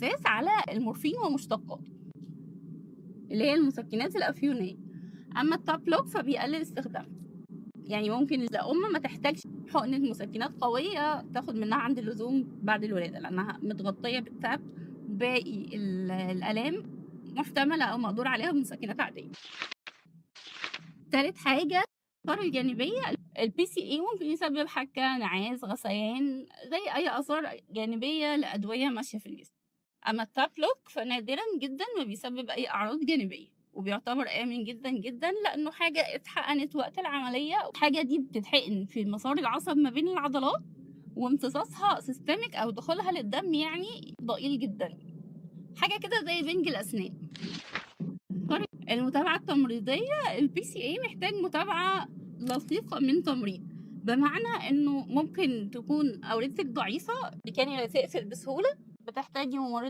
الحساس على المورفين ومشتقاته اللي هي المسكنات الأفيونية. أما التاب بلوك فبيقلل استخدامها، يعني ممكن الأم ما تحتاجش حقنة مسكنات قوية تاخد منها عند اللزوم بعد الولادة لأنها متغطية بالتاب، باقي الآلام محتملة أو مقدور عليها بمسكنات عادية. تالت حاجة الآثار الجانبية، الPCA ممكن يسبب حكة، نعاس، غثيان، زي أي آثار جانبية لأدوية ماشية في الجسم. أما التاب بلوك فنادرا جدا ما بيسبب أي أعراض جانبية وبيعتبر آمن جدا جدا لأنه حاجة اتحقنت وقت العملية. الحاجة دي بتتحقن في مسار العصب ما بين العضلات وامتصاصها سيستميك أو دخولها للدم يعني ضئيل جدا، حاجة كده زي بنج الأسنان. المتابعة التمريضية الPCA محتاج متابعة لصيقة من تمريض، بمعنى انه ممكن تكون أوردتك ضعيفة كان لا تقفل بسهولة، بتحتاجي ممرض